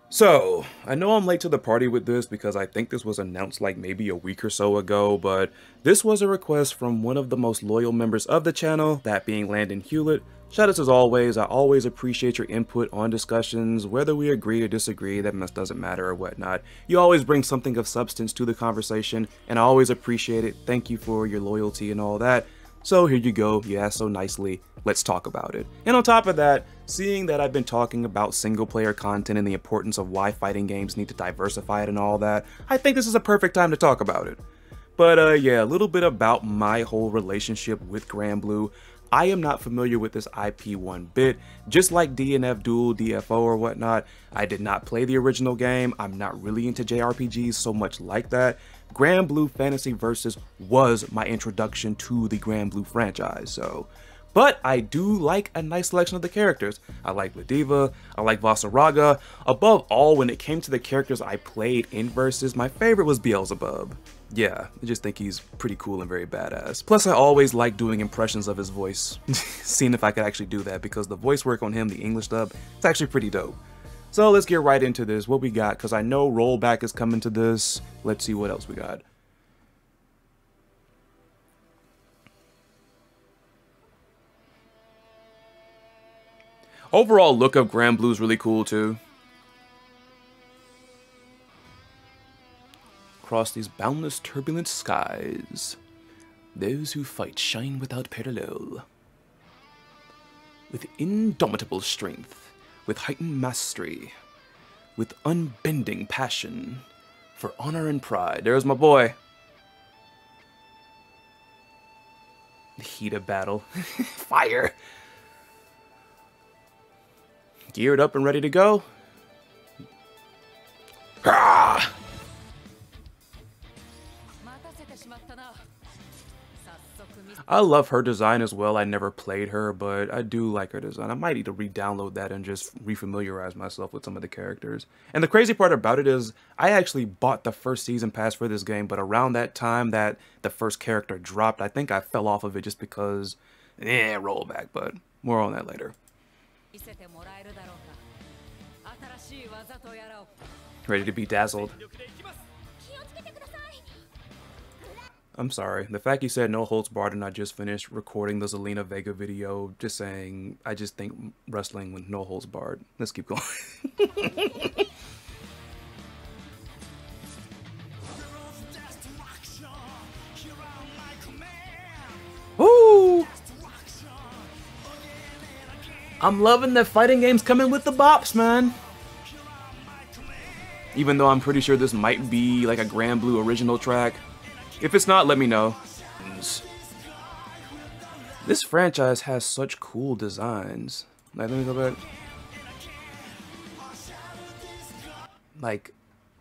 So, I know I'm late to the party with this because I think this was announced like maybe a week or so ago, but this was a request from one of the most loyal members of the channel, that being Landon Hewlett. Shoutouts as always, I always appreciate your input on discussions, whether we agree or disagree, that doesn't matter or whatnot. You always bring something of substance to the conversation, and I always appreciate it. Thank you for your loyalty and all that. So here you go, you asked so nicely, let's talk about it. And on top of that, seeing that I've been talking about single player content and the importance of why fighting games need to diversify it and all that, I think this is a perfect time to talk about it. But yeah, a little bit about my whole relationship with Granblue. I am not familiar with this IP one bit. Just like DNF Duel, DFO or whatnot, I did not play the original game. I'm not really into JRPGs so much like that. Granblue Fantasy Versus was my introduction to the Granblue franchise, so. But I do like a nice selection of the characters. I like Ladiva, I like Vasaraga. Above all, when it came to the characters I played in Versus, my favorite was Beelzebub. Yeah, I just think he's pretty cool and very badass. Plus, I always like doing impressions of his voice, seeing if I could actually do that, because the voice work on him, the English dub, it's actually pretty dope. So let's get right into this, what we got, because I know rollback is coming to this. Let's see what else we got. Overall look of Granblue is really cool too. Across these boundless turbulent skies, those who fight shine without parallel. With indomitable strength, with heightened mastery, with unbending passion, for honor and pride. There's my boy. The heat of battle. Fire. Geared up and ready to go. Ah! I love her design as well. I never played her, but I do like her design. I might need to re-download that and just refamiliarize myself with some of the characters. And the crazy part about it is, I actually bought the first season pass for this game, but around that time that the first character dropped, I think I fell off of it just because, rollback, but more on that later. Ready to be dazzled. I'm sorry. The fact you said no holds barred and I just finished recording the Zelina Vega video, just saying, I just think wrestling with no holds barred. Let's keep going. Woo! I'm loving that fighting games coming with the bops, man. Even though I'm pretty sure this might be like a Granblue original track. If it's not, let me know. This franchise has such cool designs. Like, let me go back. Like,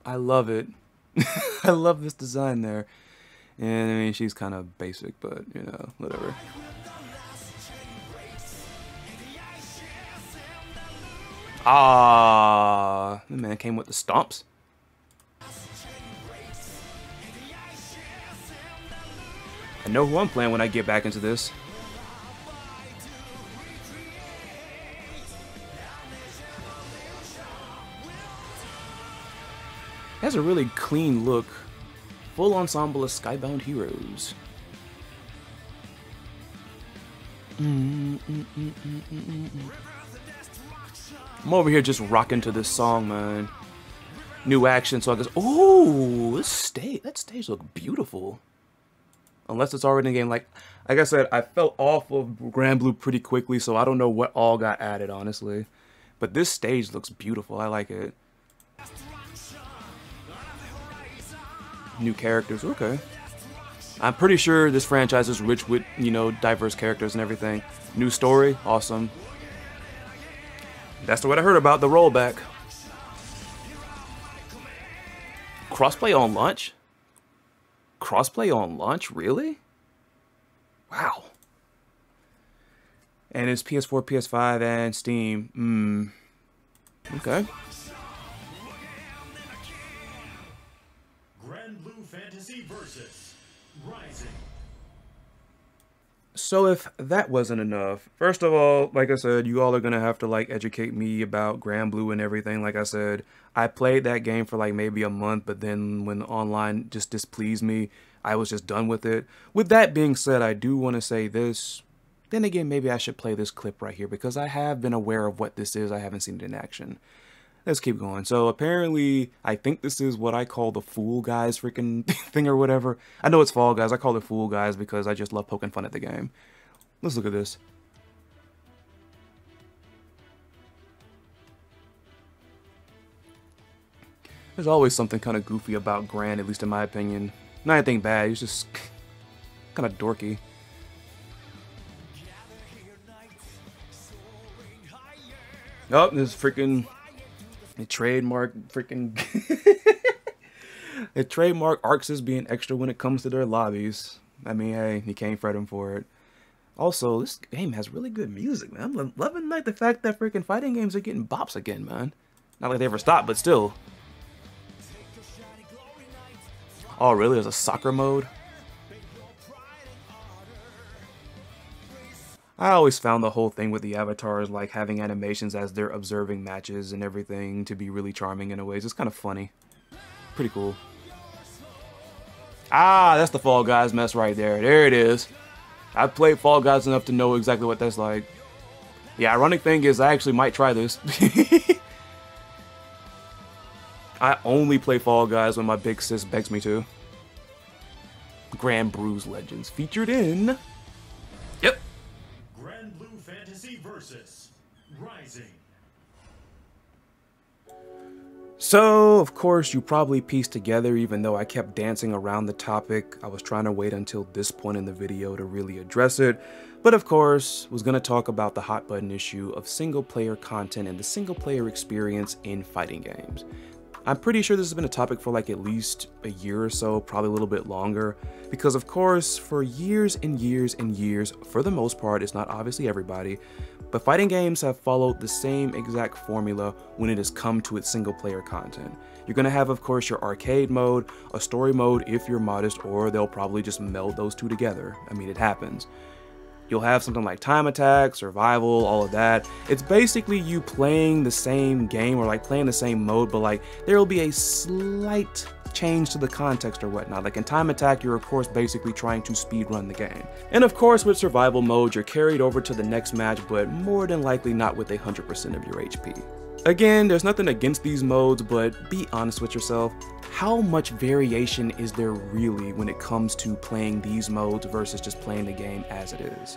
I love it. I love this design there. And I mean, she's kind of basic, but you know, whatever. Ah, the man came with the stomps. I know who I'm playing when I get back into this. It has a really clean look. Full ensemble of Skybound heroes. I'm over here just rocking to this song, man. New action, so I guess. Oh, that stage looks beautiful. Unless it's already in the game. Like I said, I fell off of Granblue pretty quickly, so I don't know what all got added, honestly. But this stage looks beautiful. I like it. New characters, okay. I'm pretty sure this franchise is rich with, you know, diverse characters and everything. New story, awesome. That's what I heard about the rollback. Crossplay on launch? Crossplay on launch, really? Wow. And it's PS4, PS5, and Steam. Okay. Granblue Fantasy Versus Rising. So if that wasn't enough, first of all, like I said, you all are gonna have to like educate me about Granblue and everything. Like I said, I played that game for like maybe a month, but then when online just displeased me, I was just done with it. With that being said, I do want to say this. Then again, maybe I should play this clip right here because I have been aware of what this is. I haven't seen it in action. Let's keep going. So apparently, I think this is what I call the Fool Guys freaking thing or whatever. I know it's Fall Guys. I call it Fool Guys because I just love poking fun at the game. Let's look at this. There's always something kind of goofy about Gran, at least in my opinion. Not anything bad, he's just kind of dorky. Oh, this freaking... They trademark freaking... They trademark Arxes being extra when it comes to their lobbies. I mean, hey, you can't fret them for it. Also, this game has really good music, man. I'm loving like the fact that freaking fighting games are getting bops again, man. Not like they ever stopped, but still. Oh, really? There's a soccer mode? I always found the whole thing with the avatars, like having animations as they're observing matches and everything, to be really charming in a way. It's kind of funny. Pretty cool. Ah, that's the Fall Guys mess right there. There it is. I've played Fall Guys enough to know exactly what that's like. The ironic thing is I actually might try this. I only play Fall Guys when my big sis begs me to. Granblue's Legends featured in... Yep. Granblue Fantasy Versus Rising. So, of course, you probably pieced together, even though I kept dancing around the topic, I was trying to wait until this point in the video to really address it. But of course, was going to talk about the hot button issue of single player content and the single player experience in fighting games. I'm pretty sure this has been a topic for like at least a year or so, probably a little bit longer, because of course, for years and years and years, for the most part, it's not obviously everybody, but fighting games have followed the same exact formula when it has come to its single player content. You're going to have, of course, your arcade mode, a story mode if you're modest, or they'll probably just meld those two together. I mean, it happens. You'll have something like time attack, survival, all of that. It's basically you playing the same game or like playing the same mode, but like there will be a slight change to the context or whatnot. Like in time attack, you're of course basically trying to speed run the game. And of course with survival mode, you're carried over to the next match, but more than likely not with 100% of your HP. Again, there's nothing against these modes, but be honest with yourself. How much variation is there really when it comes to playing these modes versus just playing the game as it is?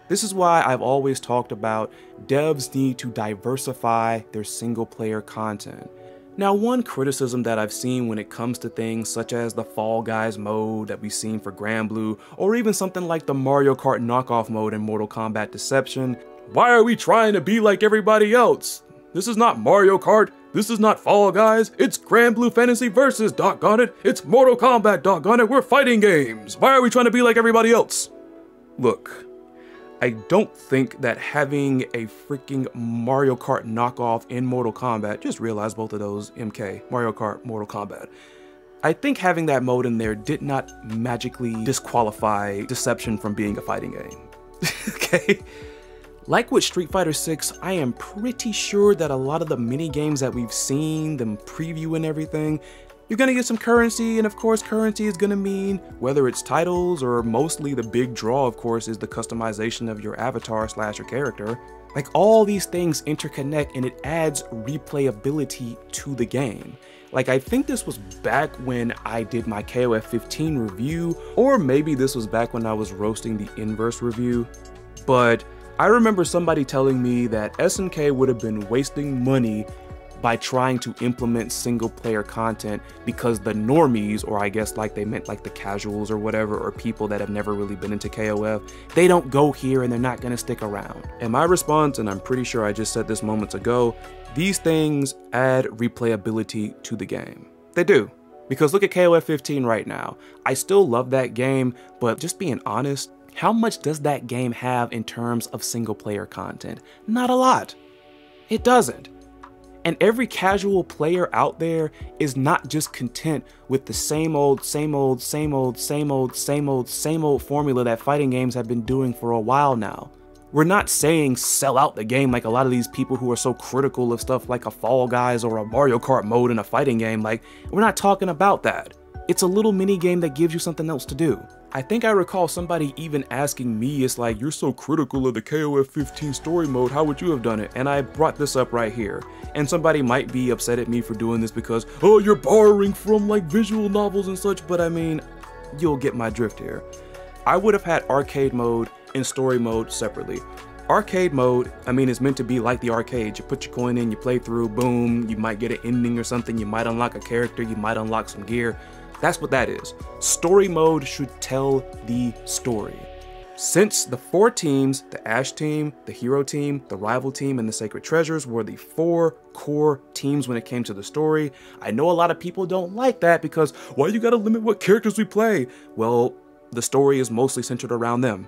This is why I've always talked about devs need to diversify their single player content. Now, one criticism that I've seen when it comes to things such as the Fall Guys mode that we've seen for Granblue, or even something like the Mario Kart knockoff mode in Mortal Kombat Deception, why are we trying to be like everybody else? This is not Mario Kart, this is not Fall Guys, it's Granblue Fantasy Versus, doggone it, it's Mortal Kombat, doggone it, we're fighting games, why are we trying to be like everybody else? Look, I don't think that having a freaking Mario Kart knockoff in Mortal Kombat, just realize both of those, MK, Mario Kart, Mortal Kombat, I think having that mode in there did not magically disqualify Deception from being a fighting game, okay? Like with Street Fighter 6, I am pretty sure that a lot of the mini games that we've seen, them preview and everything, you're gonna get some currency, and of course currency is gonna mean whether it's titles or mostly the big draw, of course, is the customization of your avatar / your character. Like all these things interconnect and it adds replayability to the game. Like I think this was back when I did my KOF 15 review, or maybe this was back when I was roasting the Inverse review, but I remember somebody telling me that SNK would have been wasting money by trying to implement single player content because the normies, or I guess like they meant like the casuals or whatever, or people that have never really been into KOF, they don't go here and they're not gonna stick around. And my response, and I'm pretty sure I just said this moments ago, these things add replayability to the game. They do. Because look at KOF 15 right now. I still love that game, but just being honest, how much does that game have in terms of single player content? Not a lot. It doesn't. And every casual player out there is not just content with the same old formula that fighting games have been doing for a while now. We're not saying sell out the game like a lot of these people who are so critical of stuff like a Fall Guys or a Mario Kart mode in a fighting game. Like, we're not talking about that. It's a little mini game that gives you something else to do. I think I recall somebody even asking me, it's like, you're so critical of the KOF 15 story mode, how would you have done it? And I brought this up right here. And somebody might be upset at me for doing this because, oh, you're borrowing from like visual novels and such, but I mean, you'll get my drift here. I would have had arcade mode and story mode separately. Arcade mode, I mean, is meant to be like the arcade. You put your coin in, you play through, boom, you might get an ending or something, you might unlock a character, you might unlock some gear. That's what that is. Story mode should tell the story. Since the 4 teams, the Ash team, the Hero team, the Rival team, and the Sacred Treasures were the 4 core teams when it came to the story, I know a lot of people don't like that because why you gotta limit what characters we play? Well, the story is mostly centered around them.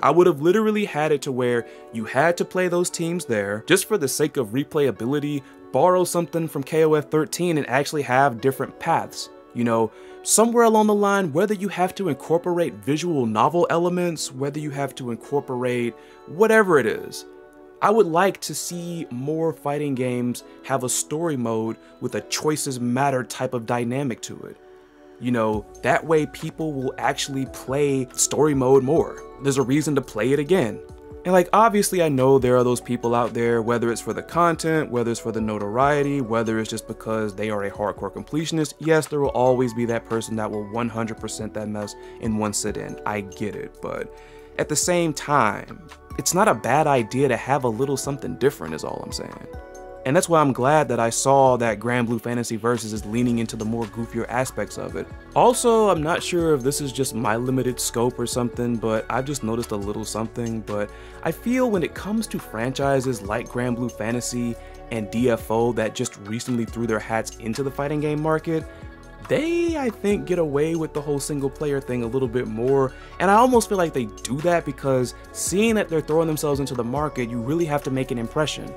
I would have literally had it to where you had to play those teams there just for the sake of replayability, borrow something from KOF 13 and actually have different paths. You know, somewhere along the line, whether you have to incorporate visual novel elements, whether you have to incorporate whatever it is, I would like to see more fighting games have a story mode with a choices matter type of dynamic to it. You know, that way people will actually play story mode more. There's a reason to play it again. And like, obviously I know there are those people out there, whether it's for the content, whether it's for the notoriety, whether it's just because they are a hardcore completionist. Yes, there will always be that person that will 100% that mess in one sit-in. I get it, but at the same time, it's not a bad idea to have a little something different is all I'm saying. And that's why I'm glad that I saw that Granblue Fantasy Versus is leaning into the more goofier aspects of it. Also, I'm not sure if this is just my limited scope or something, but I've just noticed a little something. But I feel when it comes to franchises like Granblue Fantasy and DFO that just recently threw their hats into the fighting game market, they, I think, get away with the whole single player thing a little bit more. And I almost feel like they do that because seeing that they're throwing themselves into the market, you really have to make an impression.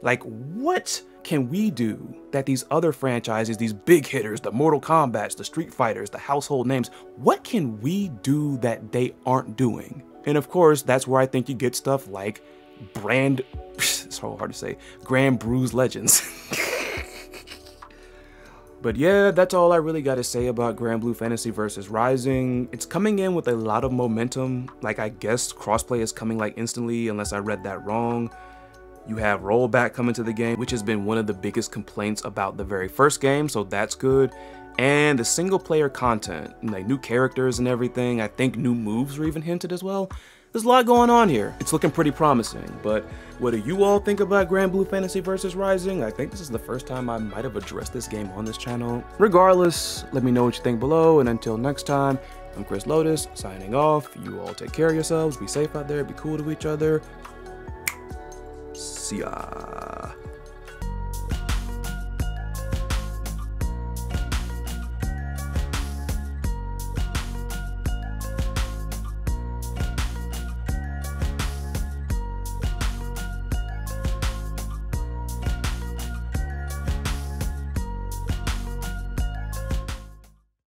Like, what can we do that these other franchises, these big hitters, the Mortal Kombats, the Street Fighters, the household names, what can we do that they aren't doing? And of course, that's where I think you get stuff like it's so hard to say, Granblue's Legends. But yeah, that's all I really got to say about Granblue Fantasy Versus Rising. It's coming in with a lot of momentum. Like, I guess crossplay is coming like instantly, unless I read that wrong. You have rollback coming to the game, which has been one of the biggest complaints about the very first game, so that's good. And the single player content, like new characters and everything. I think new moves were even hinted as well. There's a lot going on here. It's looking pretty promising, but what do you all think about Granblue Fantasy Versus Rising? I think this is the first time I might have addressed this game on this channel. Regardless, let me know what you think below, and until next time, I'm Chris Lotus, signing off. You all take care of yourselves, be safe out there, be cool to each other. See ya.